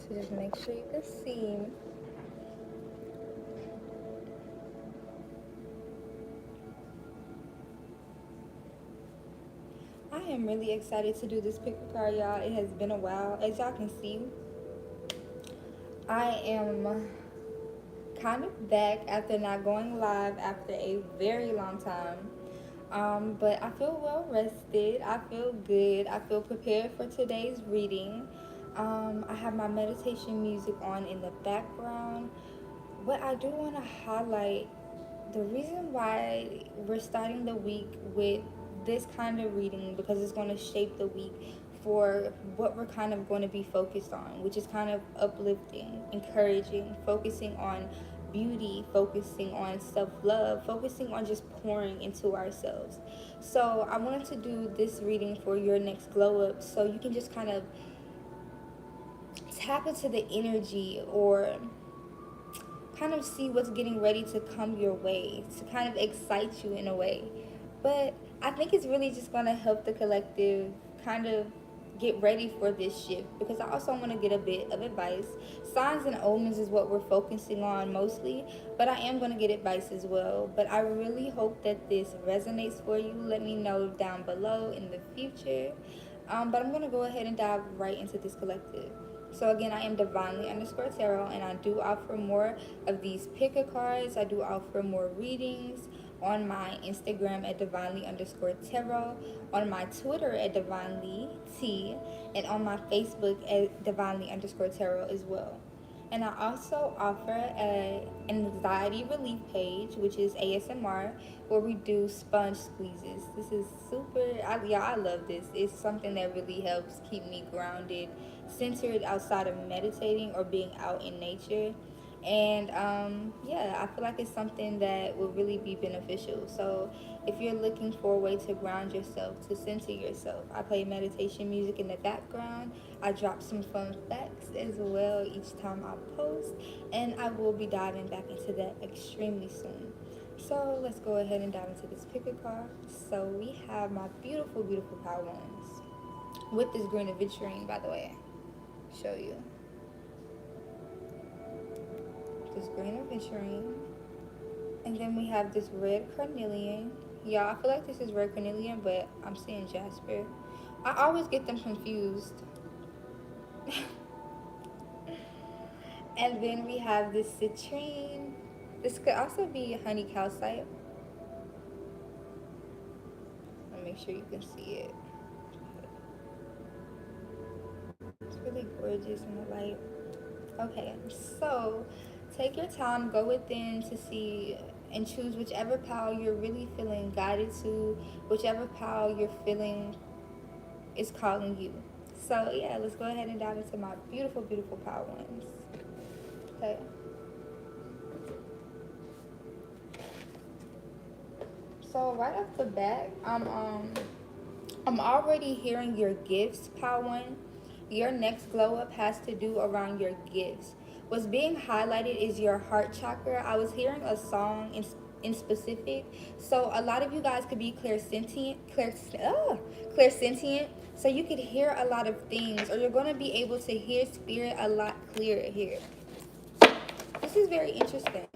to just make sure you can see. I am really excited to do this pick a card, y'all. It has been a while. As y'all can see, I am kind of back after not going live after a very long time. But I feel well rested. I feel good. I feel prepared for today's reading. I have my meditation music on in the background. But I do want to highlight the reason why we're starting the week with this kind of reading, because it's going to shape the week for what we're kind of going to be focused on, which is kind of uplifting, encouraging, focusing on beauty, focusing on self-love, focusing on just pouring into ourselves. So I wanted to do this reading for your next glow up, so you can just kind of tap into the energy, or kind of see what's getting ready to come your way, to kind of excite you in a way. But I think it's really just going to help the collective kind of get ready for this shift, because I also want to get a bit of advice. Signs and omens is what we're focusing on mostly, but I am going to get advice as well. But I really hope that this resonates for you. Let me know down below in the future. But I'm going to go ahead and dive right into this collective. So again, I am Divinely underscore Tarot, and I do offer more of these picker cards. I do offer more readings on my Instagram at Divinely underscore Tarot, on my Twitter at Divinely T, and on my Facebook at Divinely underscore Tarot as well. And I also offer an anxiety relief page, which is ASMR, where we do sponge squeezes. This is super, I love this. It's something that really helps keep me grounded, centered outside of meditating or being out in nature. And yeah, I feel like it's something that will really be beneficial. So if you're looking for a way to ground yourself, to center yourself, I play meditation music in the background. I drop some fun facts as well each time I post, and I will be diving back into that extremely soon. So let's go ahead and dive into this picker card. So we have my beautiful, beautiful power ones with this green aventurine, by the way. Show you this green aventurine, and then we have this red carnelian. Y'all, I feel like this is red carnelian, but I'm seeing jasper. I always get them confused. And then we have this citrine. This could also be honey calcite. Let me make sure you can see it. It's really gorgeous in the light. Okay, so take your time, go within to see and choose whichever power you're really feeling guided to, whichever power you're feeling is calling you. So yeah, let's go ahead and dive into my beautiful, beautiful power ones. Okay. So right off the bat, I'm already hearing your gifts, power one. Your next glow up has to do around your gifts. What's being highlighted is your heart chakra. I was hearing a song in specific. So a lot of you guys could be clairsentient. So you could hear a lot of things, or you're going to be able to hear spirit a lot clearer here. This is very interesting.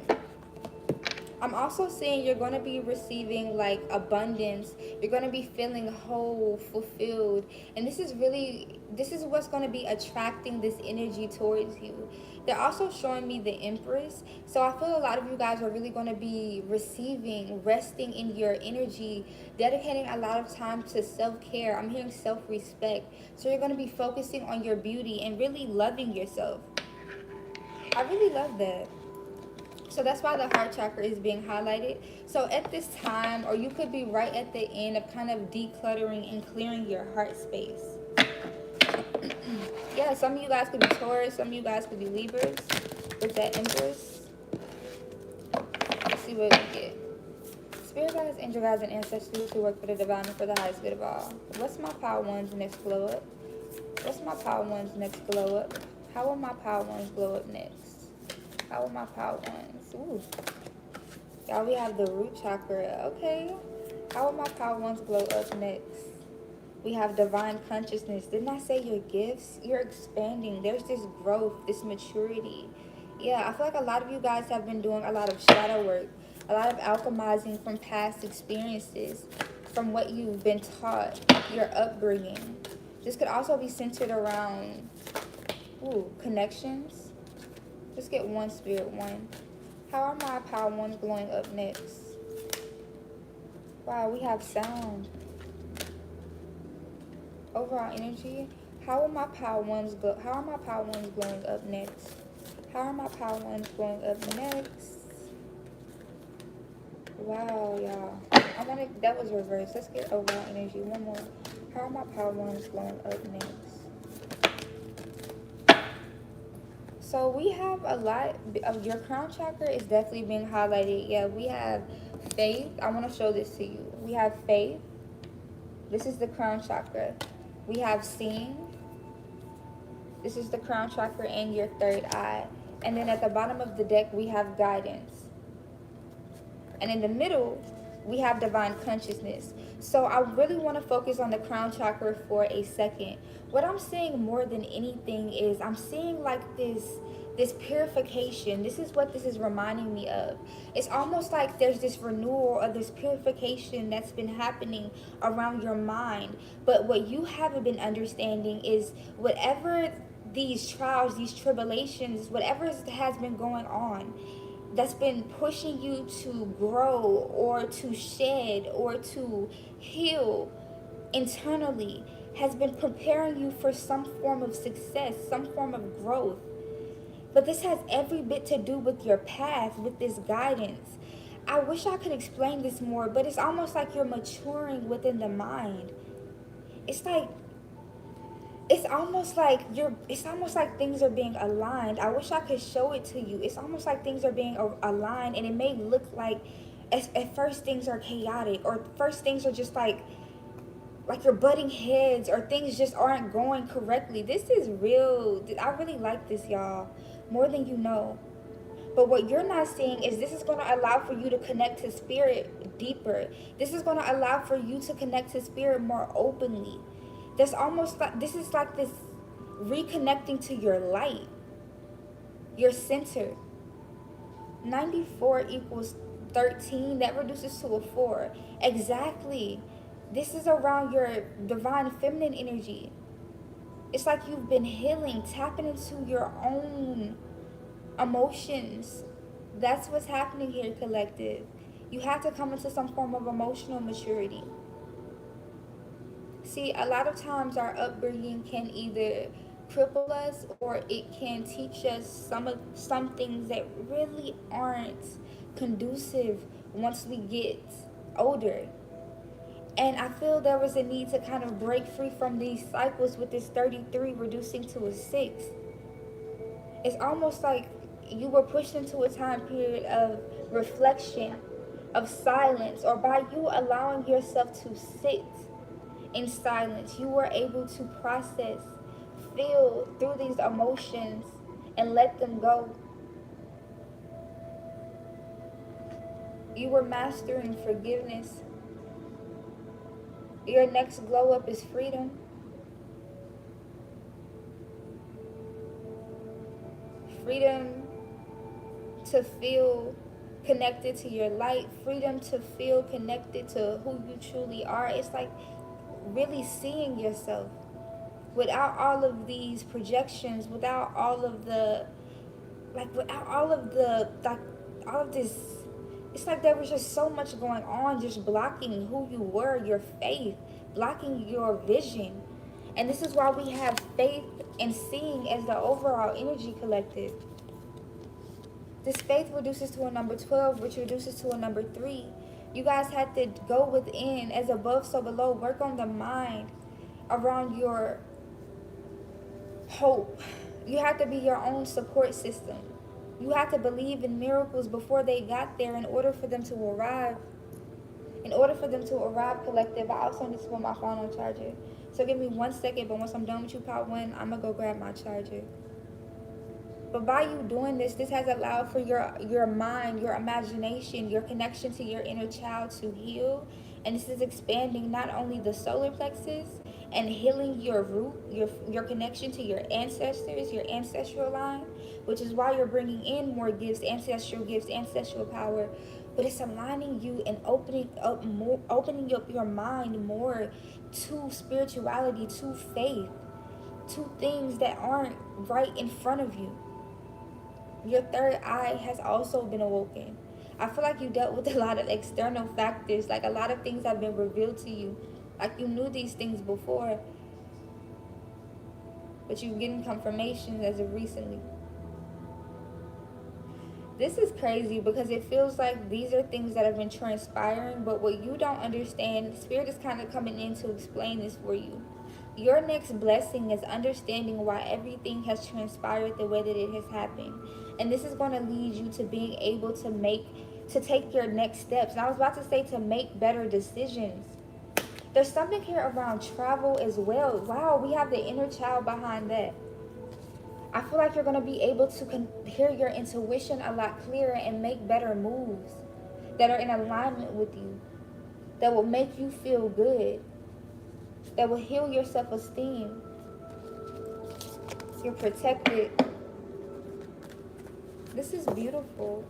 I'm also seeing you're going to be receiving like abundance. You're going to be feeling whole, fulfilled. And this is what's going to be attracting this energy towards you. They're also showing me the Empress. So I feel a lot of you guys are really going to be receiving, resting in your energy, dedicating a lot of time to self-care. I'm hearing self-respect. So you're going to be focusing on your beauty and really loving yourself. I really love that. So that's why the heart chakra is being highlighted. So at this time, or you could be right at the end of kind of decluttering and clearing your heart space. Yeah, some of you guys could be Taurus, some of you guys could be Libras with that Empress. Let's see what we get. Spirit guides, angel guides, and ancestors who work for the divine and for the highest good of all. What's my power one's next glow up? What's my power one's next glow up? How will my power ones glow up next? How will my power ones? Ooh. Y'all, we have the root chakra. Okay. How will my power ones glow up next? We have divine consciousness. Didn't I say your gifts? You're expanding. There's this growth, this maturity. Yeah, I feel like a lot of you guys have been doing a lot of shadow work, a lot of alchemizing from past experiences, from what you've been taught, your upbringing. This could also be centered around, connections. Let's get one, spirit one. How are my power ones glowing up next? Wow, we have sound. Overall energy. How are my power ones glowing up next? How are my power ones glowing up next? Wow, y'all. That was reversed. Let's get overall energy. One more. How are my power ones glowing up next? So we have a lot of your crown chakra is definitely being highlighted. Yeah, we have faith. I want to show this to you. We have faith. This is the crown chakra. We have seeing. This is the crown chakra and your third eye. And then at the bottom of the deck, we have guidance. And in the middle, we have divine consciousness. So I really want to focus on the crown chakra for a second. What I'm seeing more than anything is I'm seeing like this purification. This is what this is reminding me of. It's almost like there's this renewal or this purification that's been happening around your mind. But what you haven't been understanding is whatever these trials, these tribulations, whatever has been going on, that's been pushing you to grow or to shed or to heal internally, has been preparing you for some form of success, some form of growth. But this has every bit to do with your path, with this guidance. I wish I could explain this more, but it's almost like you're maturing within the mind. It's almost like things are being aligned. I wish I could show it to you. It's almost like things are being aligned, and it may look like at first things are chaotic, or first things are just like you're butting heads, or things just aren't going correctly. This is real. I really like this, y'all, more than you know. But what you're not seeing is this is going to allow for you to connect to spirit deeper. This is going to allow for you to connect to spirit more openly. There's almost like this is like this reconnecting to your light, your center. 94 equals 13. That reduces to a 4. Exactly. This is around your divine feminine energy. It's like you've been healing, tapping into your own emotions. That's what's happening here, collective. You have to come into some form of emotional maturity. See, a lot of times our upbringing can either cripple us, or it can teach us some things that really aren't conducive once we get older. And I feel there was a need to kind of break free from these cycles with this 33 reducing to a 6. It's almost like you were pushed into a time period of reflection, of silence, or by you allowing yourself to sit in silence, you were able to process, feel through these emotions, and let them go. You were mastering forgiveness. Your next glow up is freedom. Freedom to feel connected to your light. Freedom to feel connected to who you truly are. It's like really seeing yourself without all of these projections, without all of the all of this. It's like there was just so much going on, just blocking who you were, your faith, blocking your vision. And this is why we have faith and seeing as the overall energy collective. This faith reduces to a number 12, which reduces to a number 3. You guys had to go within, as above, so below. Work on the mind around your hope. You have to be your own support system. You have to believe in miracles before they got there in order for them to arrive. In order for them to arrive, collective. I also need to put my phone on charger. So give me 1 second, but once I'm done with you, part 1, I'm going to go grab my charger. But by you doing this, this has allowed for your mind, your imagination, your connection to your inner child to heal. And this is expanding not only the solar plexus, and healing your root, your connection to your ancestors, your ancestral line, which is why you're bringing in more gifts, ancestral power. But it's aligning you and opening up your mind more to spirituality, to faith, to things that aren't right in front of you. Your third eye has also been awoken. I feel like you dealt with a lot of external factors, like a lot of things have been revealed to you. Like you knew these things before, but you're getting confirmation as of recently. This is crazy because it feels like these are things that have been transpiring, but what you don't understand, Spirit is kind of coming in to explain this for you. Your next blessing is understanding why everything has transpired the way that it has happened. And this is going to lead you to being able to take your next steps. And I was about to say to make better decisions. There's something here around travel as well. Wow, we have the inner child behind that. I feel like you're going to be able to hear your intuition a lot clearer and make better moves that are in alignment with you, that will make you feel good, that will heal your self-esteem. You're protected. This is beautiful.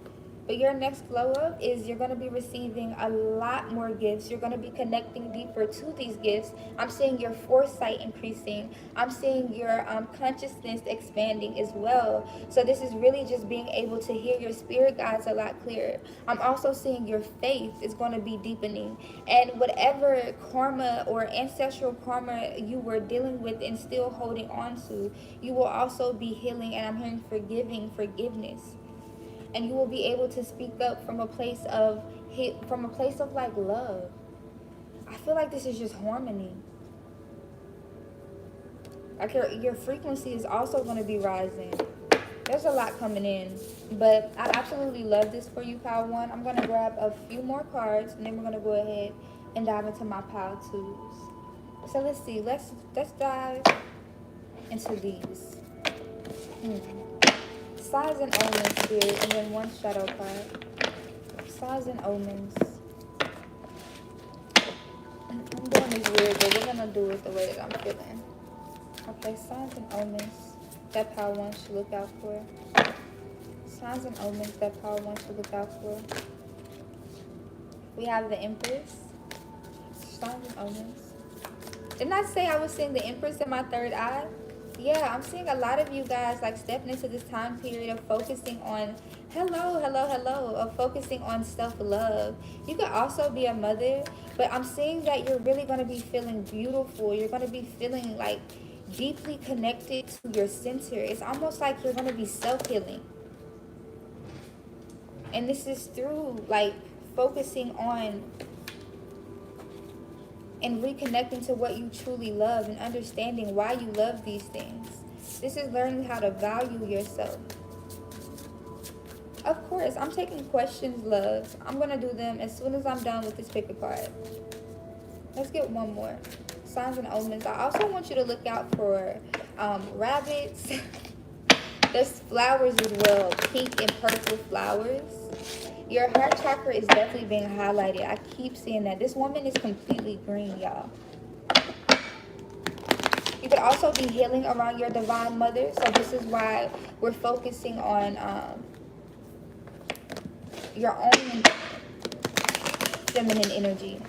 But your next glow up is you're going to be receiving a lot more gifts. You're going to be connecting deeper to these gifts. I'm seeing your foresight increasing. I'm seeing your consciousness expanding as well. So this is really just being able to hear your spirit guides a lot clearer. I'm also seeing your faith is going to be deepening. And whatever karma or ancestral karma you were dealing with and still holding on to, you will also be healing. And I'm hearing forgiveness. And you will be able to speak up from a place of like love. I feel like this is just harmony. Like your frequency is also going to be rising. There's a lot coming in, but I absolutely love this for you, Pile 1. I'm going to grab a few more cards, and then we're going to go ahead and dive into my Pile 2s. So let's see. Let's dive into these. Signs and omens, Spirit, and then one shadow card. Signs and omens. I'm doing this weird, but we're gonna do it the way that I'm feeling. Okay, signs and omens that Pile 1 should look out for. Signs and omens that Pile 1 should look out for. We have the Empress. Signs and omens. Didn't I say I was seeing the Empress in my third eye? Yeah, I'm seeing a lot of you guys like stepping into this time period of focusing on of focusing on self-love. You could also be a mother, but I'm seeing that you're really going to be feeling beautiful. You're going to be feeling like deeply connected to your center. It's almost like you're going to be self-healing. And this is through like focusing on and reconnecting to what you truly love and understanding why you love these things. This is learning how to value yourself. Of course, I'm taking questions, love. I'm going to do them as soon as I'm done with this pick a card. Let's get one more. Signs and omens. I also want you to look out for rabbits. There's flowers as well, pink and purple flowers. Your heart chakra is definitely being highlighted. I keep seeing that. This woman is completely green, y'all. You could also be healing around your divine mother. So this is why we're focusing on your own feminine energy.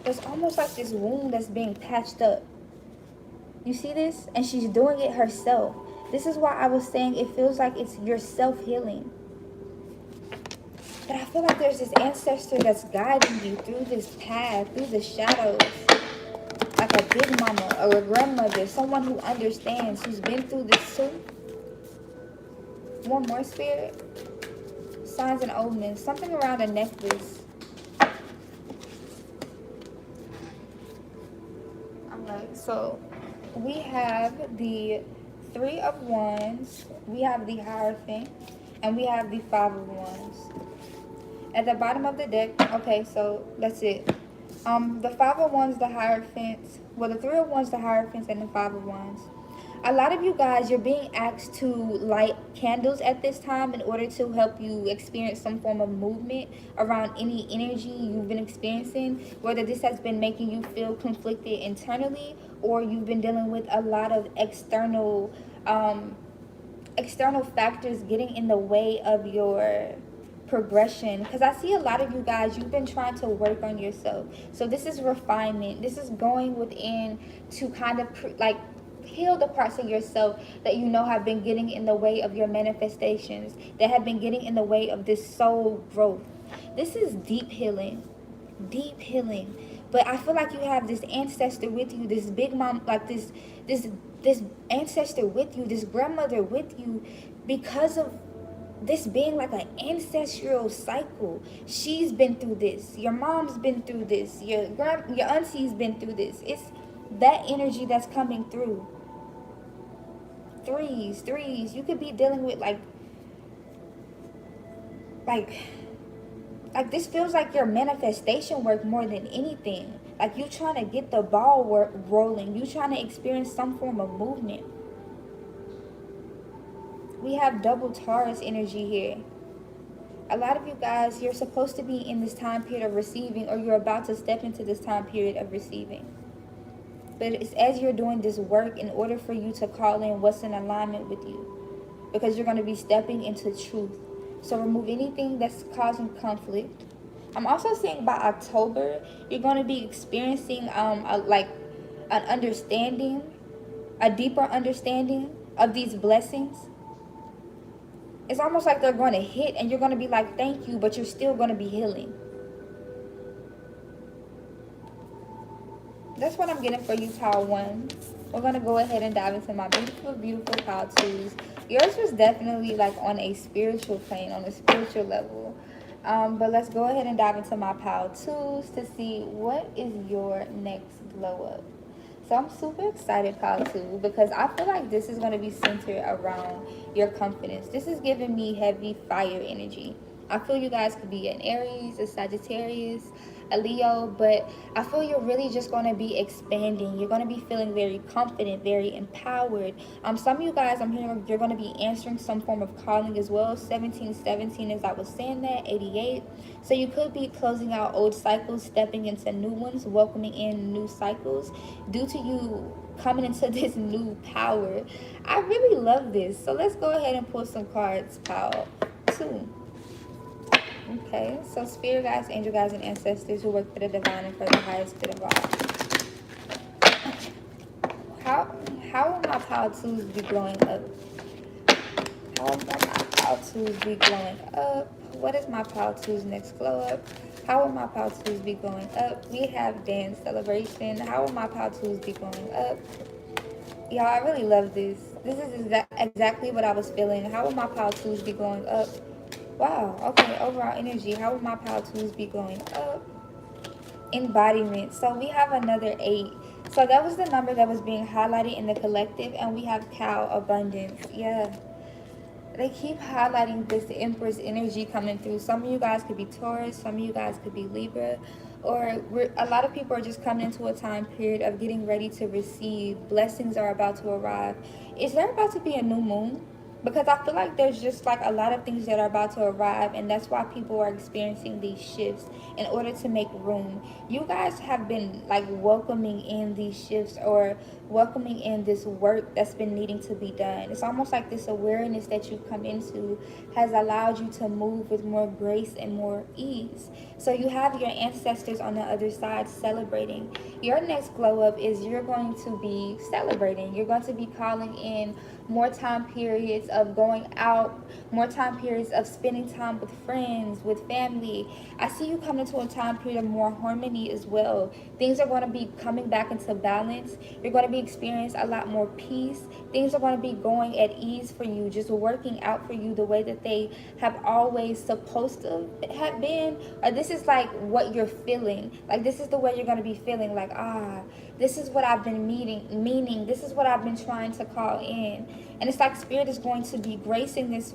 There's almost like this wound that's being patched up. You see this? And she's doing it herself. This is why I was saying it feels like it's your self-healing. But I feel like there's this ancestor that's guiding you through this path, through the shadows. Like a big mama or a grandmother, someone who understands, who's been through this too. One more, Spirit. Signs and omens. Something around a necklace. Alright, so we have the 3 of Wands, we have the Hierophant, and we have the 5 of Wands. At the bottom of the deck, okay, so that's it. The 5 of Wands, the Hierophant, well, the 3 of Wands, the Hierophant, and the 5 of Wands. A lot of you guys, you're being asked to light candles at this time in order to help you experience some form of movement around any energy you've been experiencing, whether this has been making you feel conflicted internally, or you've been dealing with a lot of um, external factors getting in the way of your progression. Because I see a lot of you guys, you've been trying to work on yourself. So this is refinement. This is going within to kind of like heal the parts of yourself that you know have been getting in the way of your manifestations, that have been getting in the way of this soul growth. This is deep healing. Deep healing. But I feel like you have this ancestor with you, this big mom, like this ancestor with you, this grandmother with you, because of this being like an ancestral cycle. She's been through this. Your mom's been through this. Your auntie's been through this. It's that energy that's coming through. Threes. You could be dealing with like this feels like your manifestation work more than anything. Like you trying to get the ball rolling. You trying to experience some form of movement. We have double Taurus energy here. A lot of you guys, you're supposed to be in this time period of receiving, or you're about to step into this time period of receiving. But it's as you're doing this work in order for you to call in what's in alignment with you. Because you're going to be stepping into truth. So remove anything that's causing conflict. I'm also saying by October, you're going to be experiencing an understanding, a deeper understanding of these blessings. It's almost like they're going to hit and you're going to be like, thank you, but you're still going to be healing. That's what I'm getting for you, Pile 1. We're going to go ahead and dive into my beautiful, beautiful Pile 2s. Yours was definitely like on a spiritual plane, on a spiritual level. But let's go ahead and dive into my Pile 2s to see what is your next glow up. So I'm super excited, Pile 2, because I feel like this is going to be centered around your confidence. This is giving me heavy fire energy. I feel you guys could be an Aries, a Sagittarius, a Leo, but I feel you're really just going to be expanding. You're going to be feeling very confident, very empowered. Some of you guys, I'm hearing you're going to be answering some form of calling as well. 1717, as I was saying that, 88. So you could be closing out old cycles, stepping into new ones, welcoming in new cycles due to you coming into this new power. I really love this. So let's go ahead and pull some cards, Pile 2. Okay, so spirit guides, angel guides, and ancestors who work for the divine and for the highest good of all. How will my Pile 2s be glowing up? How will my Pile 2s be glowing up? What is my Pile 2's next glow up? How will my Pile 2s be glowing up? We have dance celebration. How will my Pile 2s be glowing up? Y'all, I really love this. This is exactly what I was feeling. How will my Pile 2s be glowing up? Wow, okay, overall energy. How would my Pile 2s be going up? Embodiment. So we have another 8. So that was the number that was being highlighted in the collective, and we have cow, abundance. Yeah. They keep highlighting this Empress energy coming through. Some of you guys could be Taurus, some of you guys could be Libra, or a lot of people are just coming into a time period of getting ready to receive. Blessings are about to arrive. Is there about to be a new moon? Because I feel like there's just like a lot of things that are about to arrive, and that's why people are experiencing these shifts in order to make room. You guys have been like welcoming in these shifts, or welcoming in this work that's been needing to be done. It's almost like this awareness that you've come into has allowed you to move with more grace and more ease. So you have your ancestors on the other side celebrating. Your next glow up is you're going to be celebrating. You're going to be calling in more time periods of going out, more time periods of spending time with friends, with family. I see you coming to a time period of more harmony as well. Things are going to be coming back into balance. You're going to be experiencing a lot more peace. Things are going to be going at ease for you, just working out for you the way that they have always supposed to have been. Or this is like what you're feeling. Like this is the way you're going to be feeling, like, this is what I've been meaning. This is what I've been trying to call in. And it's like Spirit is going to be gracing this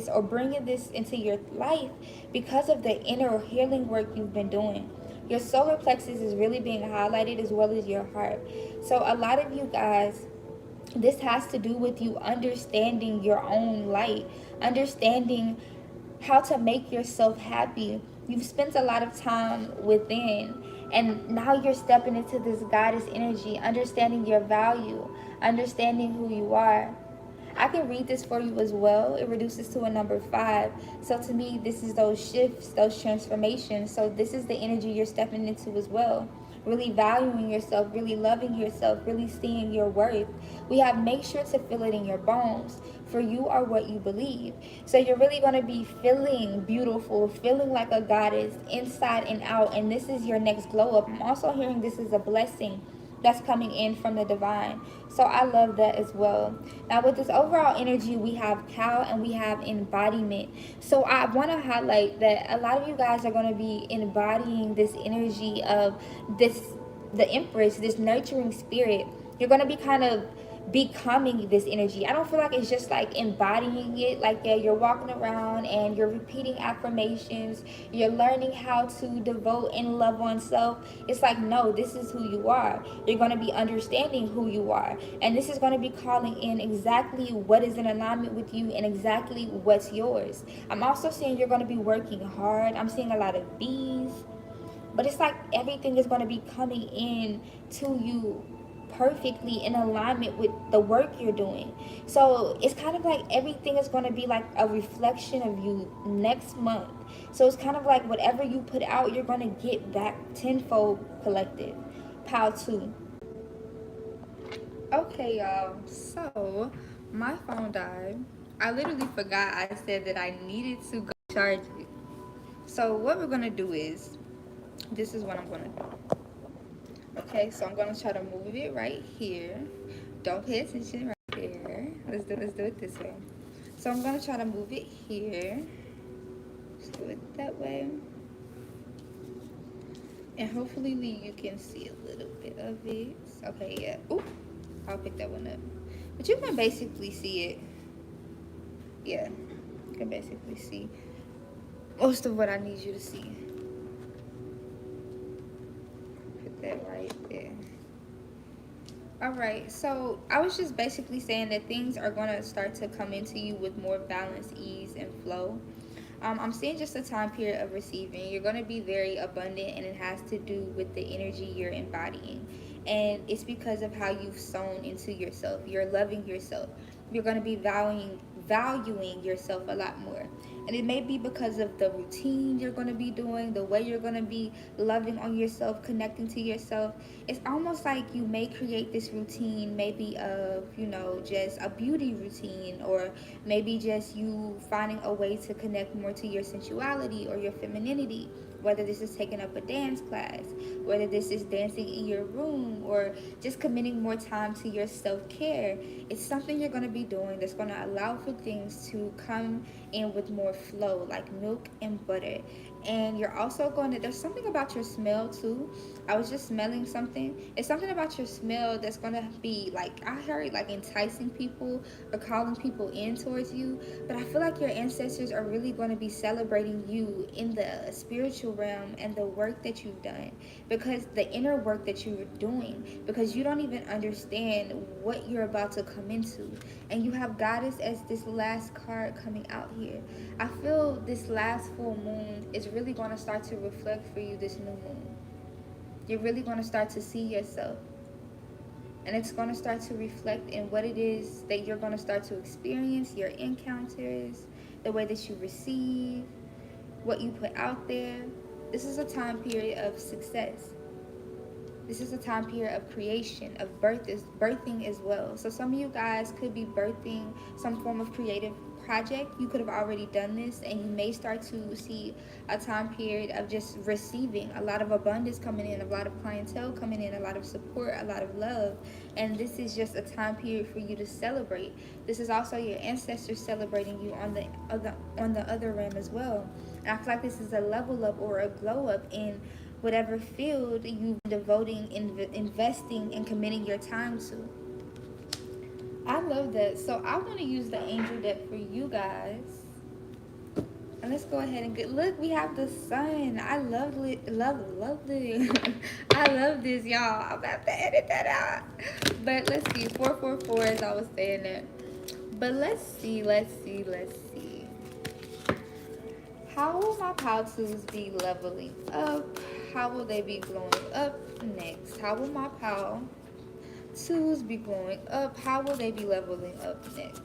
or bringing this into your life because of the inner healing work you've been doing. Your solar plexus is really being highlighted, as well as your heart. So a lot of you guys, This has to do with you understanding your own light, understanding how to make yourself happy. You've spent a lot of time within, and now you're stepping into this goddess energy, understanding your value, understanding who you are. I can read this for you as well. It reduces to a number 5. So to me, this is those shifts, those transformations. So this is the energy you're stepping into as well. Really valuing yourself, really loving yourself, really seeing your worth. We have make sure to feel it in your bones. For you are what you believe. So you're really going to be feeling beautiful, feeling like a goddess inside and out. And this is your next glow up. I'm also hearing this is a blessing that's coming in from the divine. So I love that as well. Now with this overall energy, we have cow and we have embodiment. So I want to highlight that a lot of you guys are going to be embodying this energy of this, the empress, this nurturing spirit. You're going to be kind of becoming this energy. I don't feel like it's just like embodying it, like, yeah, you're walking around and you're repeating affirmations, you're learning how to devote and love oneself. It's like, no, this is who you are. You're going to be understanding who you are, and this is going to be calling in exactly what is in alignment with you and exactly what's yours. I'm also seeing you're going to be working hard. I'm seeing a lot of bees, but it's like everything is going to be coming in to you perfectly in alignment with the work you're doing. So it's kind of like everything is going to be like a reflection of you next month. So it's kind of like whatever you put out, you're going to get back tenfold, collective. Pow 2. Okay, y'all. So my phone died. I literally forgot I said that I needed to go charge it. So what we're going to do is, this is what I'm going to do. Okay, so I'm gonna try to move it right here. Don't pay attention right here. Let's do it this way. So I'm gonna try to move it here. Let's do it that way. And hopefully you can see a little bit of it. Okay, yeah. Ooh, I'll pick that one up. But you can basically see it. Yeah, you can basically see most of what I need you to see. Put that right there. Alright, so I was just basically saying that things are going to start to come into you with more balance, ease, and flow. I'm seeing just a time period of receiving. You're going to be very abundant, and it has to do with the energy you're embodying. And it's because of how you've sown into yourself. You're loving yourself. You're going to be valuing yourself a lot more. And it may be because of the routine you're going to be doing, the way you're going to be loving on yourself, connecting to yourself. It's almost like you may create this routine, maybe of, just a beauty routine, or maybe just you finding a way to connect more to your sensuality or your femininity. Whether this is taking up a dance class, whether this is dancing in your room, or just committing more time to your self-care. It's something you're going to be doing that's going to allow for things to come in with more flow, like milk and butter. And you're also going to, there's something about your smell too. I was just smelling something. It's something about your smell that's going to be like, I heard, like enticing people or calling people in towards you. But I feel like your ancestors are really going to be celebrating you in the spiritual realm and the work that you've done, because the inner work that you're doing, because you don't even understand what you're about to come into. And you have goddess as this last card coming out here. I feel this last full moon is really going to start to reflect for you this new moon. You're really going to start to see yourself, and it's going to start to reflect in what it is that you're going to start to experience, your encounters, the way that you receive, what you put out there. This is a time period of success. This is a time period of creation, of birthing as well. So some of you guys could be birthing some form of creative project. You could have already done this, and you may start to see a time period of just receiving a lot of abundance coming in, a lot of clientele coming in, a lot of support, a lot of love. And this is just a time period for you to celebrate. This is also your ancestors celebrating you on the other realm as well. And I feel like this is a level up or a glow up in whatever field you've been devoting, investing, and committing your time to. I love that. So I want to use the angel deck for you guys. And let's go ahead and get, look, we have the sun. I love the I love this, y'all. I'm about to edit that out. But let's see, 444 as I was saying that. But let's see. How will my power tools be leveling up? How will they be glowing up next? How will my power tools be glowing up? How will they be leveling up next?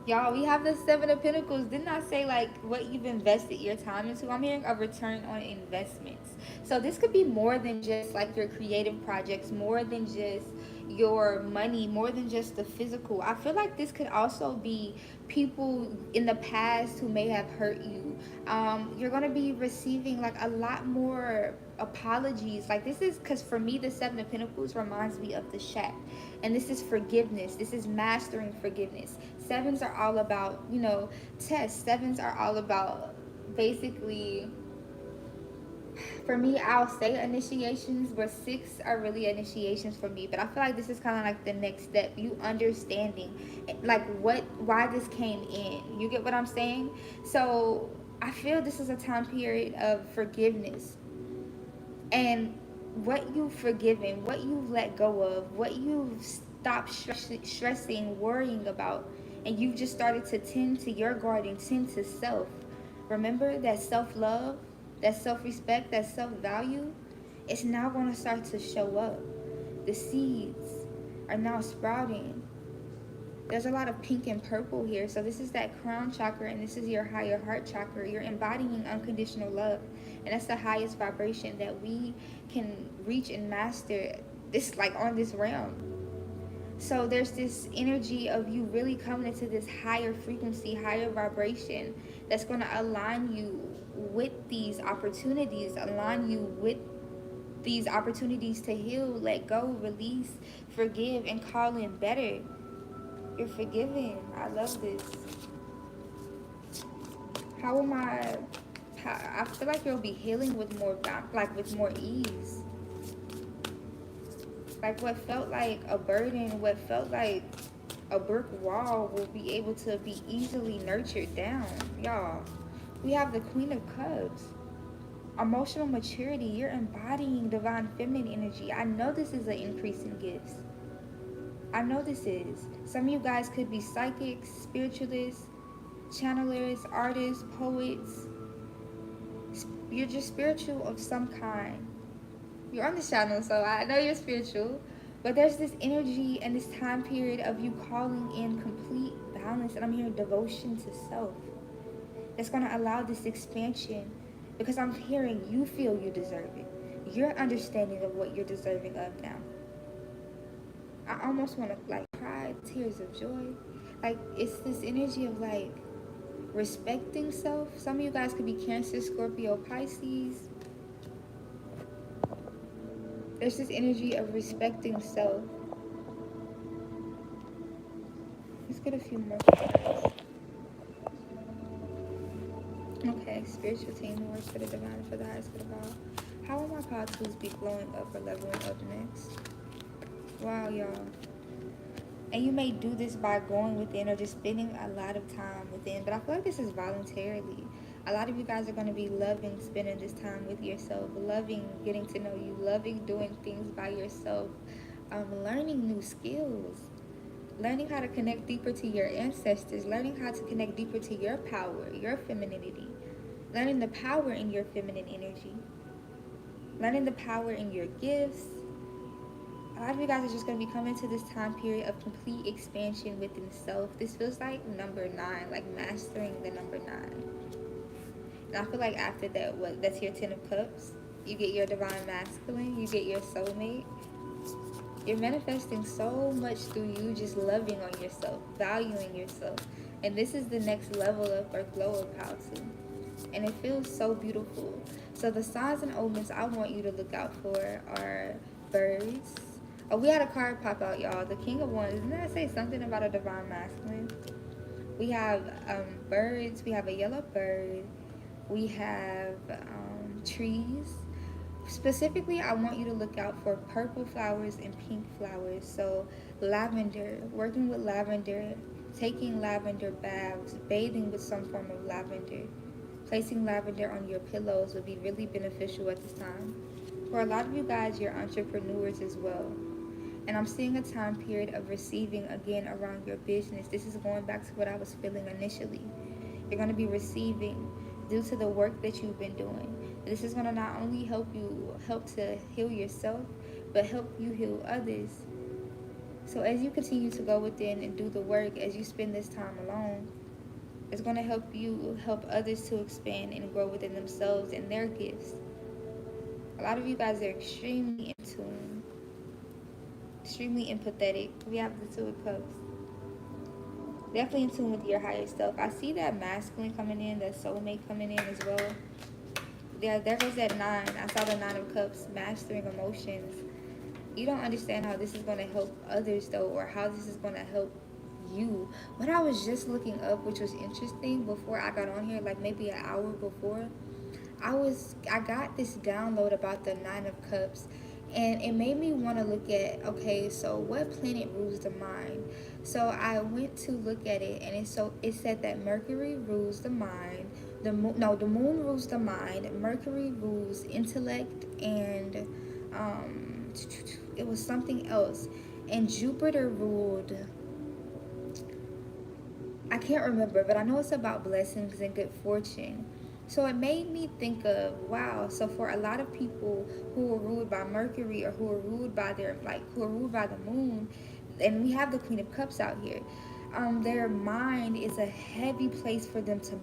Y'all, we have the Seven of Pentacles. Didn't I say like what you've invested your time into? I'm hearing a return on investments. So this could be more than just like your creative projects, more than just your money, more than just the physical. I feel like this could also be people in the past who may have hurt you. You're gonna be receiving like a lot more apologies. Like this is because for me the Seven of Pentacles reminds me of the Shack, and this is forgiveness. This is mastering forgiveness. Sevens are all about, you know, tests. Sevens are all about basically, for me, I'll say initiations, but six are really initiations for me. But I feel like this is kind of like the next step. You understanding, like why this came in. You get what I'm saying? So I feel this is a time period of forgiveness, and what you've forgiven, what you've let go of, what you've stopped stressing, worrying about, and you've just started to tend to your garden, tend to self. Remember that self-love, that self-respect, that self-value, it's now going to start to show up. The seeds are now sprouting. There's a lot of pink and purple here. So this is that crown chakra, and this is your higher heart chakra. You're embodying unconditional love, and that's the highest vibration that we can reach and master, this like on this realm. So there's this energy of you really coming into this higher frequency, higher vibration that's going to align you with these opportunities, align you with these opportunities to heal, let go, release, forgive, and call in better. You're forgiven. I love this. How am I feel like you'll be healing with more, like with more ease. Like what felt like a burden, what felt like a brick wall will be able to be easily nurtured down. Y'all, we have the Queen of Cups. Emotional maturity. You're embodying divine feminine energy. I know this is an increase in gifts. I know this is. Some of you guys could be psychics, spiritualists, channelers, artists, poets. You're just spiritual of some kind. You're on this channel, so I know you're spiritual. But there's this energy and this time period of you calling in complete balance. And I'm hearing devotion to self. That's going to allow this expansion. Because I'm hearing you feel you deserve it. Your understanding of what you're deserving of now. I almost want to like cry tears of joy. Like it's this energy of like respecting self. Some of you guys could be Cancer, Scorpio, Pisces. There's this energy of respecting self. Let's get a few more cards. Okay, spiritual team who works for the divine and for the highest good of all. How will my power tools be glowing up or leveling up next? Wow, y'all. And you may do this by going within or just spending a lot of time within. But I feel like this is voluntarily. A lot of you guys are going to be loving spending this time with yourself, loving getting to know you, loving doing things by yourself, learning new skills, learning how to connect deeper to your ancestors, learning how to connect deeper to your power, your femininity, learning the power in your feminine energy, learning the power in your gifts. A lot of you guys are just going to be coming to this time period of complete expansion within self. This feels like number 9, like mastering the number 9. And I feel like after that, that's your 10 of Cups. You get your divine masculine. You get your soulmate. You're manifesting so much through you just loving on yourself, valuing yourself. And this is the next level of or glow of how to. And it feels so beautiful. So the signs and omens I want you to look out for are birds. Oh, we had a card pop out, y'all. The King of Wands. Didn't I say something about a divine masculine? We have birds. We have a yellow bird. We have trees. Specifically, I want you to look out for purple flowers and pink flowers. So lavender, working with lavender, taking lavender baths, bathing with some form of lavender, placing lavender on your pillows would be really beneficial at this time. For a lot of you guys, you're entrepreneurs as well. And I'm seeing a time period of receiving again around your business. This is going back to what I was feeling initially. You're going to be receiving due to the work that you've been doing. This is going to not only help to heal yourself, but help you heal others. So as you continue to go within and do the work, as you spend this time alone, it's going to help you help others to expand and grow within themselves and their gifts. A lot of you guys are extremely in tune, extremely empathetic. We have the Two of Cups. Definitely in tune with your higher self. I see that masculine coming in, that soulmate coming in as well. Yeah, there goes that 9. I saw the 9 of Cups, mastering emotions. You don't understand how this is going to help others though, or how this is going to help you. What I was just looking up, which was interesting before I got on here, like maybe an hour before, I got this download about the 9 of Cups, and it made me want to look at, okay, so what planet rules the mind? So I went to look at it, and it said that Mercury rules the mind. The moon rules the mind. Mercury rules intellect, and it was something else, and Jupiter ruled, I can't remember, but I know it's about blessings and good fortune. So it made me think of, wow, so for a lot of people who are ruled by Mercury, or who are ruled by who are ruled by the moon, and we have the Queen of Cups out here, their mind is a heavy place for them to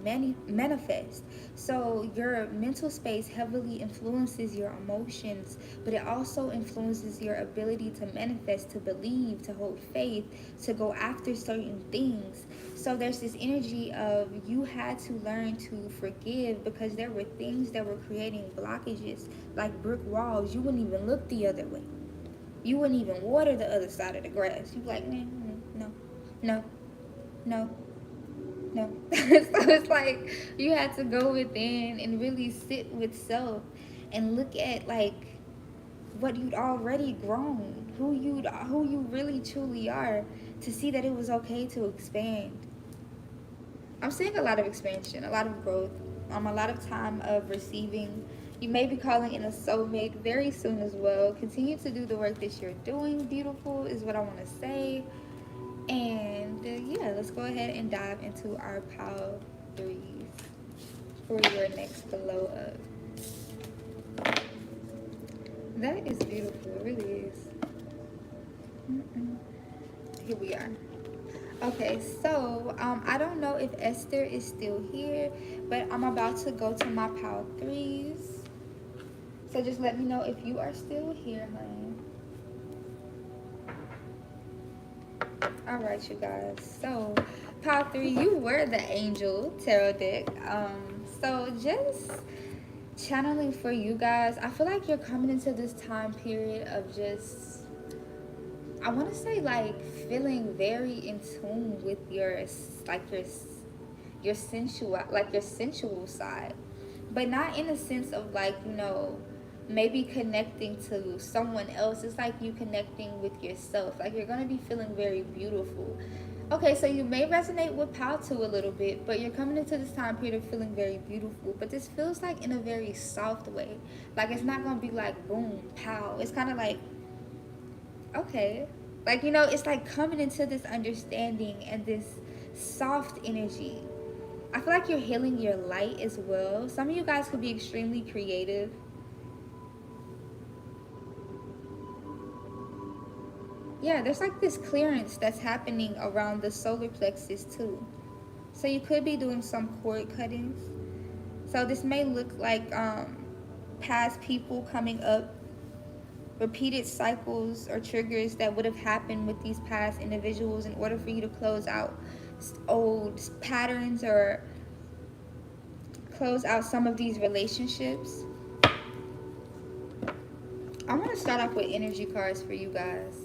manifest. So your mental space heavily influences your emotions, but it also influences your ability to manifest, to believe, to hold faith, to go after certain things. So there's this energy of you had to learn to forgive, because there were things that were creating blockages, like brick walls. You wouldn't even look the other way. You wouldn't even water the other side of the grass. You'd be like, no, no, no, no. So it's like you had to go within and really sit with self and look at like what you'd already grown, who you really truly are, to see that it was okay to expand. I'm seeing a lot of expansion, a lot of growth, a lot of time of receiving. You may be calling in a soulmate very soon as well. Continue to do the work that you're doing. Beautiful is what I want to say. And yeah, let's go ahead and dive into our pile 3s for your next glow up. That is beautiful. It really is. Here we are. Okay, so I don't know if Esther is still here, but I'm about to go to my pile 3s. So just let me know if you are still here, honey. All right, you guys. So pile 3, you were the Angel Tarot deck. So just channeling for you guys. I feel like you're coming into this time period of just, I want to say, like feeling very in tune with your sensual side, but not in a sense of like, maybe connecting to someone else. It's like you connecting with yourself. Like you're gonna be feeling very beautiful. Okay, so you may resonate with pile 2 a little bit, but you're coming into this time period of feeling very beautiful. But this feels like in a very soft way. Like it's not gonna be like boom, pow. It's kind of like, okay, like it's like coming into this understanding and this soft energy. I feel like you're healing your light as well. Some of you guys could be extremely creative. Yeah, there's like this clearance that's happening around the solar plexus too. So you could be doing some cord cuttings. So this may look like past people coming up, repeated cycles or triggers that would have happened with these past individuals in order for you to close out old patterns or close out some of these relationships. I want to start off with energy cards for you guys.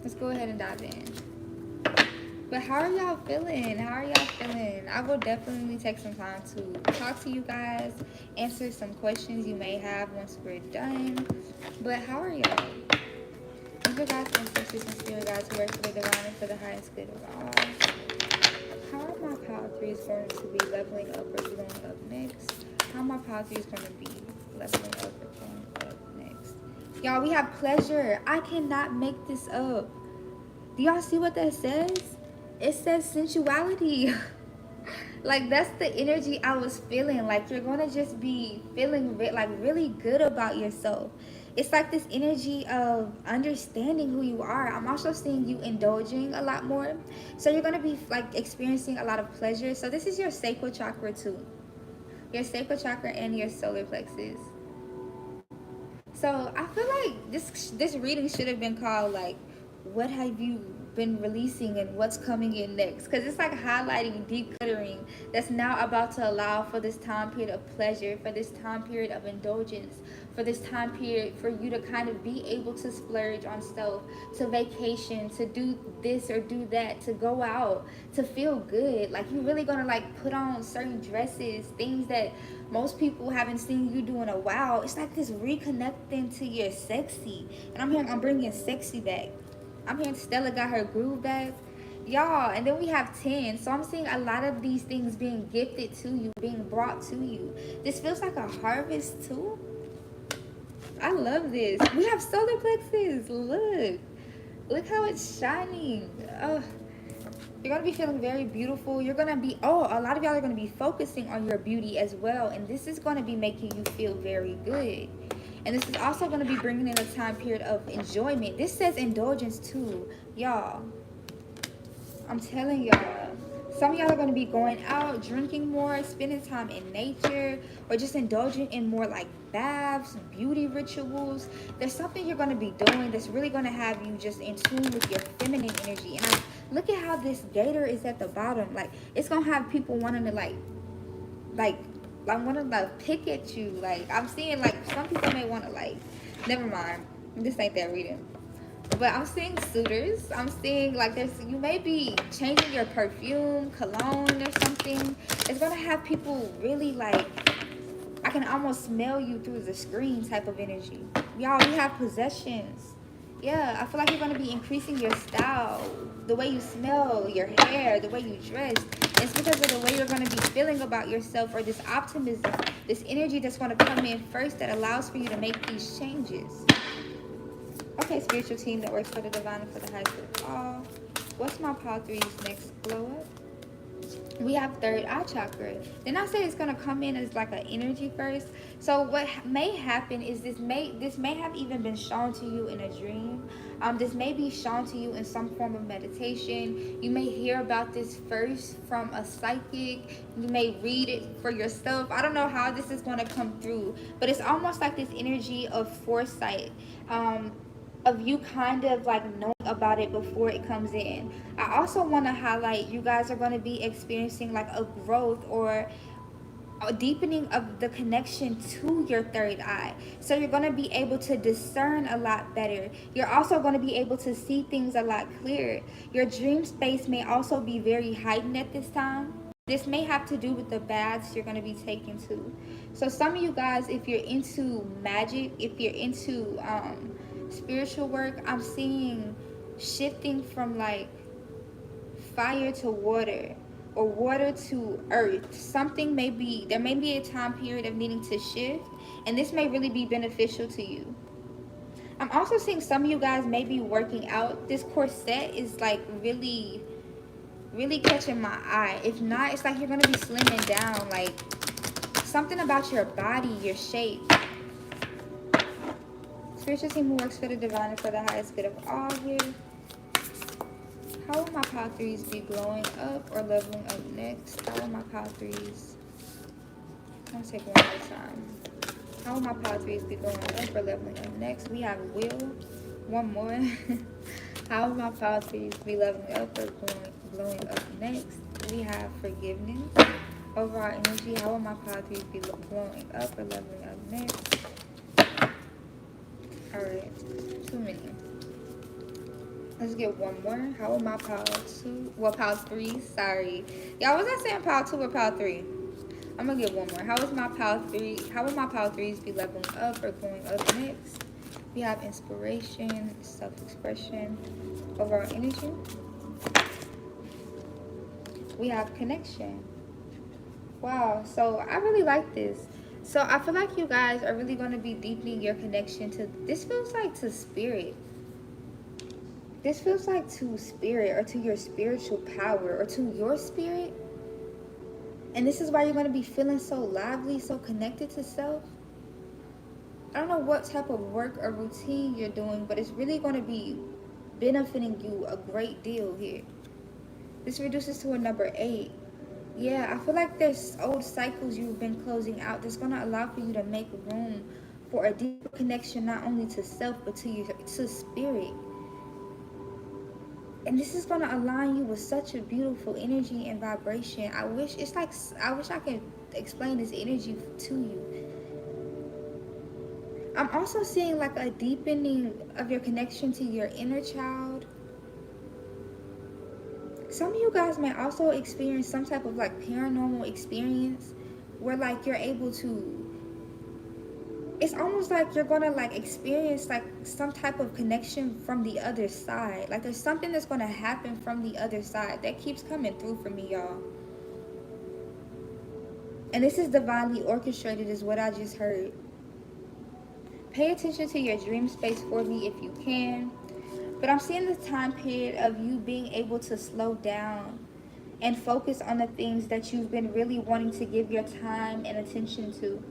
Let's go ahead and dive in. But how are y'all feeling? I will definitely take some time to talk to you guys, answer some questions you may have once we're done. But how are y'all? Angel guides, ancestors, and spirit guides who work for the divine and for the highest good of all. How are my power threes going to be leveling up or going up next? How are my power threes going to be leveling up or going up next? Y'all, we have pleasure. I cannot make this up. Do y'all see what that says? It says sensuality. Like, that's the energy I was feeling. Like, you're going to just be feeling like really good about yourself. It's like this energy of understanding who you are. I'm also seeing you indulging a lot more. So you're going to be like experiencing a lot of pleasure. So this is your sacral chakra too. Your sacral chakra and your solar plexus. So I feel like this reading should have been called like, what have you been releasing and what's coming in next? Because it's like highlighting decluttering that's now about to allow for this time period of pleasure, for this time period of indulgence, for this time period for you to kind of be able to splurge on stuff, to vacation, to do this or do that, to go out, to feel good. Like, you're really gonna like put on certain dresses, things that most people haven't seen you do in a while. It's like this reconnecting to your sexy. And I'm bringing sexy back. I'm hearing Stella got her groove back. Y'all, and then we have 10. So I'm seeing a lot of these things being gifted to you, being brought to you. This feels like a harvest too. I love this. We have solar plexus. Look how it's shining. You're going to be feeling very beautiful. You're going to be, a lot of y'all are going to be focusing on your beauty as well. And this is going to be making you feel very good. And this is also going to be bringing in a time period of enjoyment. This says indulgence too, y'all. I'm telling y'all. Some of y'all are going to be going out, drinking more, spending time in nature, or just indulging in more like baths, beauty rituals. There's something you're going to be doing that's really going to have you just in tune with your feminine energy. And look at how this gator is at the bottom. Like, it's going to have people wanting to like want to pick at you. Like, I'm seeing like some people may want to like, never mind, this ain't that reading, but I'm seeing suitors. I'm seeing like you may be changing your perfume, cologne or something. It's gonna have people really like, I can almost smell you through the screen type of energy. Y'all, we have possessions. Yeah, I feel like you're going to be increasing your style, the way you smell, your hair, the way you dress. It's because of the way you're going to be feeling about yourself, or this optimism, this energy that's going to come in first that allows for you to make these changes. Okay, spiritual team that works for the divine and for the highest good of all. What's my Power 3's next glow up? We have third eye chakra. Then I say it's going to come in as like an energy first. So what may happen is this may have even been shown to you in a dream. This may be shown to you in some form of meditation. You may hear about this first from a psychic. You may read it for yourself. I don't know how this is going to come through, but it's almost like this energy of foresight, of you kind of like knowing about it before it comes in. I also want to highlight, you guys are going to be experiencing like a growth or a deepening of the connection to your third eye. So you're going to be able to discern a lot better. You're also going to be able to see things a lot clearer. Your dream space may also be very heightened at this time. This may have to do with the baths you're going to be taking too. So some of you guys, if you're into magic, if you're into spiritual work, I'm seeing shifting from like fire to water, or water to earth. There may be a time period of needing to shift, and this may really be beneficial to you. I'm also seeing some of you guys may be working out. This corset is like really catching my eye. If not, it's like you're gonna be slimming down, like something about your body, your shape. Spiritual team who works for the divine and for the highest good of all here. How will my Power 3s be glowing up or leveling up next? How will my Power 3s... I'm going to take one at a time. How will my Power 3s be glowing up or leveling up next? We have will. One more. How will my Power 3s be leveling up or glowing up next? We have forgiveness. Overall energy. How will my Power 3s be glowing up or leveling up next? Alright. Too many. Let's get one more. How will my Power 2? Well, Power 3. Sorry. Y'all, was I saying Power 2 or Power 3? I'm going to get one more. How is my Power 3? How will my Power 3s be leveling up or going up next? We have inspiration, self-expression, overall energy. We have connection. Wow, so I really like this. So I feel like you guys are really going to be deepening your connection to, this feels like to spirit. This feels like to spirit, or to your spiritual power, or to your spirit. And this is why you're going to be feeling so lively, so connected to self. I don't know what type of work or routine you're doing, but it's really going to be benefiting you a great deal here. This reduces to a number 8. Yeah, I feel like there's old cycles you've been closing out that's going to allow for you to make room for a deeper connection, not only to self, but to spirit. And this is going to align you with such a beautiful energy and vibration. I wish I could explain this energy to you. I'm also seeing like a deepening of your connection to your inner child. Some of you guys may also experience some type of like paranormal experience where like you're able to, it's almost like you're gonna like experience like some type of connection from the other side. Like there's something that's gonna happen from the other side that keeps coming through for me, y'all. And this is divinely orchestrated is what I just heard. Pay attention to your dream space for me if you can. But I'm seeing this time period of you being able to slow down and focus on the things that you've been really wanting to give your time and attention to.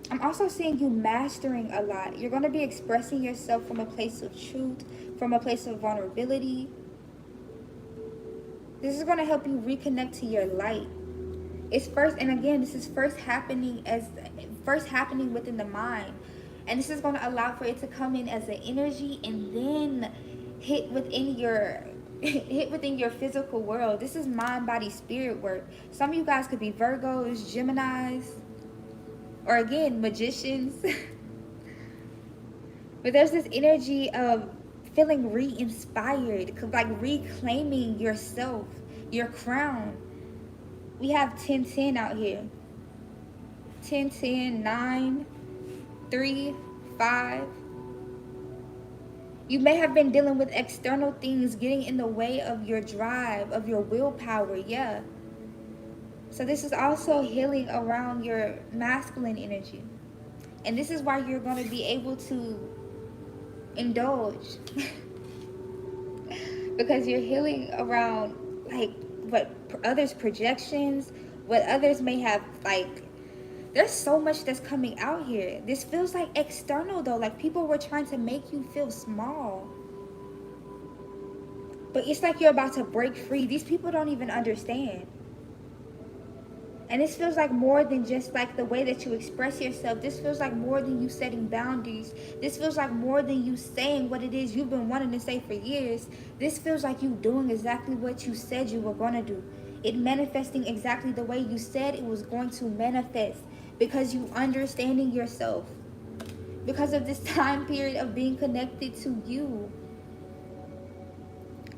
I'm also seeing you mastering a lot. You're going to be expressing yourself from a place of truth, from a place of vulnerability. This is going to help you reconnect to your light. It's first, and again, this is first happening within the mind. And this is going to allow for it to come in as an energy and then hit within your physical world. This is mind, body, spirit work. Some of you guys could be Virgos, Geminis, or again, magicians. But there's this energy of feeling re-inspired, like reclaiming yourself, your crown. We have 10-10 out here. 10-10, 9, 3, 5. You may have been dealing with external things getting in the way of your drive, of your willpower, yeah. So this is also healing around your masculine energy. And this is why you're going to be able to indulge. Because you're healing around like what others' projections, what others may have, like, there's so much that's coming out here. This feels like external though, like people were trying to make you feel small. But it's like you're about to break free. These people don't even understand. And this feels like more than just like the way that you express yourself. This feels like more than you setting boundaries. This feels like more than you saying what it is you've been wanting to say for years. This feels like you doing exactly what you said you were going to do. It manifesting exactly the way you said it was going to manifest. Because you understanding yourself. Because of this time period of being connected to you.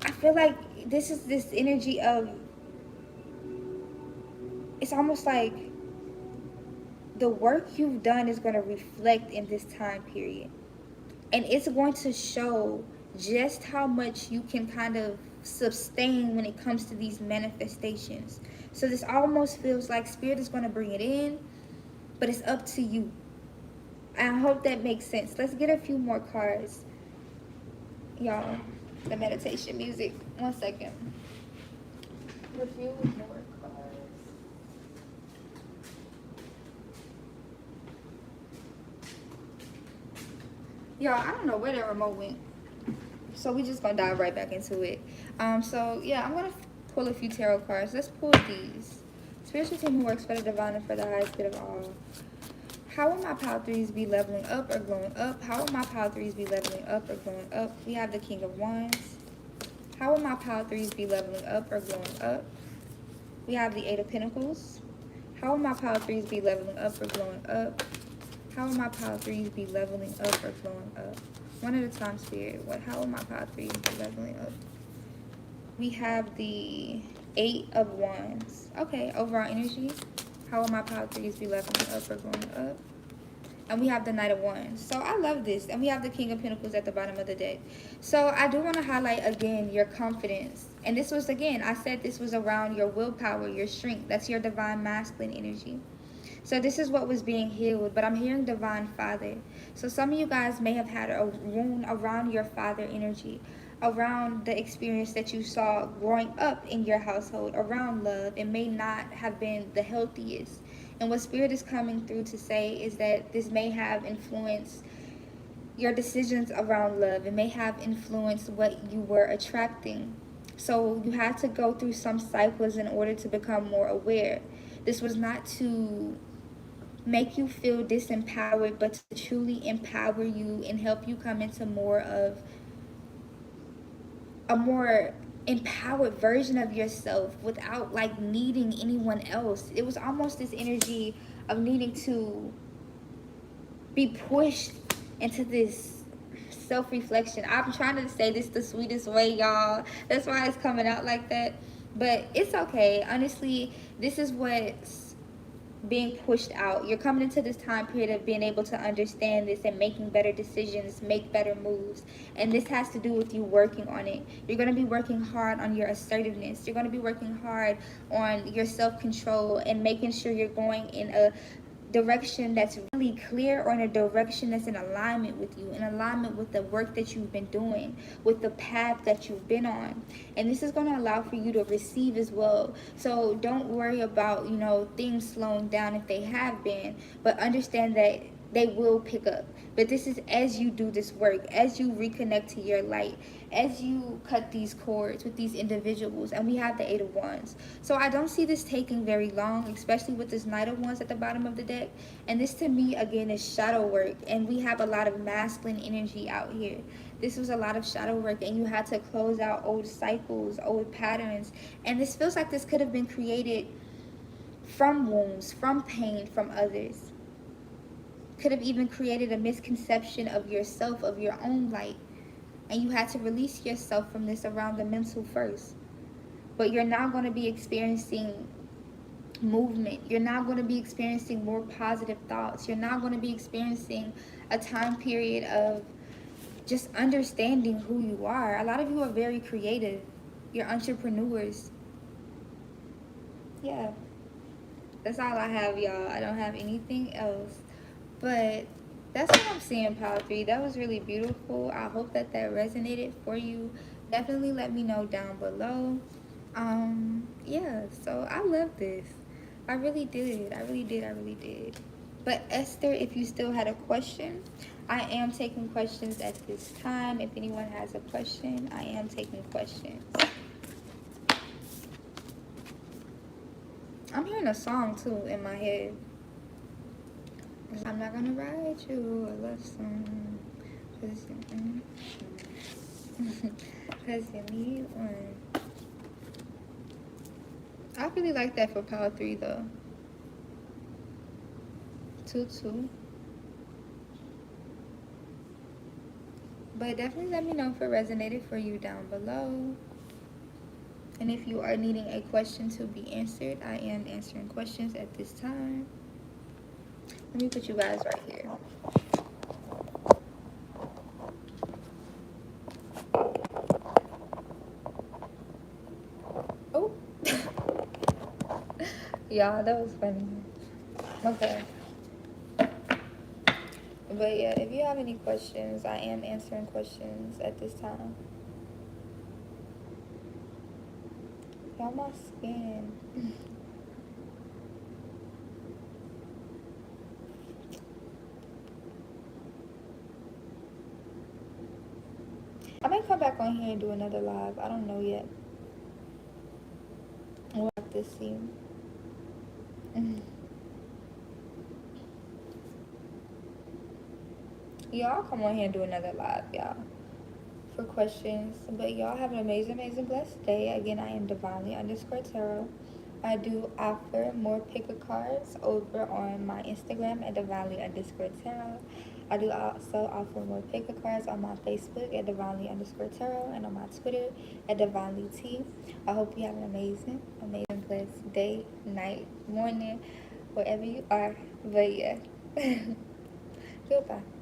I feel like this is this energy of, it's almost like the work you've done is going to reflect in this time period. And it's going to show just how much you can kind of sustain when it comes to these manifestations. So this almost feels like Spirit is going to bring it in, but it's up to you. I hope that makes sense. Let's get a few more cards. Y'all, the meditation music. 1 second. A few more cards. Y'all, I don't know where the remote went. So we just gonna dive right back into it. So yeah, I'm gonna pull a few tarot cards. Let's pull these. Spiritual team who works for the divine and for the highest good of all. How will my power threes be leveling up or glowing up? How will my power threes be leveling up or glowing up? We have the King of Wands. How will my power threes be leveling up or glowing up? We have the Eight of Pentacles. How will my power threes be leveling up or glowing up? How will my power threes be leveling up or glowing up? One at a time, Spirit. How will my power threes be leveling up? We have the Eight of Wands. Okay, overall energy. How will my power threes be leveling up or going up? And we have the Knight of Wands. So I love this. And we have the King of Pentacles at the bottom of the deck. So I do want to highlight again your confidence. And this was, again, I said this was around your willpower, your strength. That's your divine masculine energy. So this is what was being healed, but I'm hearing divine father. So some of you guys may have had a wound around your father energy, around the experience that you saw growing up in your household, around love. It may not have been the healthiest. And what Spirit is coming through to say is that this may have influenced your decisions around love. It may have influenced what you were attracting. So you had to go through some cycles in order to become more aware. This was not to make you feel disempowered, but to truly empower you and help you come into more of a more empowered version of yourself without like needing anyone else. It was almost this energy of needing to be pushed into this self-reflection. I'm trying to say this the sweetest way, y'all. That's why it's coming out like that. But it's okay. Honestly, this is what's being pushed out. You're coming into this time period of being able to understand this and making better decisions, make better moves. And this has to do with you working on it. You're going to be working hard on your assertiveness. You're going to be working hard on your self-control and making sure you're going in a direction that's really clear, or in a direction that's in alignment with you, in alignment with the work that you've been doing, with the path that you've been on. And this is going to allow for you to receive as well. So don't worry about, things slowing down if they have been, but understand that they will pick up. But this is as you do this work, as you reconnect to your light, as you cut these cords with these individuals. And we have the Eight of Wands. So I don't see this taking very long, especially with this Knight of Wands at the bottom of the deck. And this to me, again, is shadow work. And we have a lot of masculine energy out here. This was a lot of shadow work, and you had to close out old cycles, old patterns. And this feels like this could have been created from wounds, from pain, from others. Could have even created a misconception of yourself, of your own light. And you had to release yourself from this around the mental first. But you're now going to be experiencing movement. You're now going to be experiencing more positive thoughts. You're now going to be experiencing a time period of just understanding who you are. A lot of you are very creative. You're entrepreneurs. Yeah. That's all I have, y'all. I don't have anything else. But that's what I'm seeing, Pile 3. That was really beautiful. I hope that resonated for you. Definitely let me know down below. Yeah, so I love this. I really did. I really did. I really did. But Esther, if you still had a question, I am taking questions at this time. If anyone has a question, I am taking questions. I'm hearing a song too in my head. I'm not gonna write you a love song, cause you need one. I really like that for Power 3 though. 2-2. But definitely let me know if it resonated for you down below. And if you are needing a question to be answered, I am answering questions at this time. Let me put you guys right here. Oh. Yeah, that was funny. Okay. But yeah, if you have any questions, I am answering questions at this time. Y'all, my skin. I might come back on here and do another live. I don't know yet. We'll have to see. Y'all come on here and do another live, y'all, for questions. But y'all have an amazing, amazing, blessed day. Again, I am Divinely_Tarot. I do offer more picker cards over on my Instagram at Divinely_Tarot. I do also offer more picker cards on my Facebook at Divinely_Tarot and on my Twitter at DivinelyT. I hope you have an amazing, amazing, blessed day, night, morning, wherever you are. But yeah. Goodbye.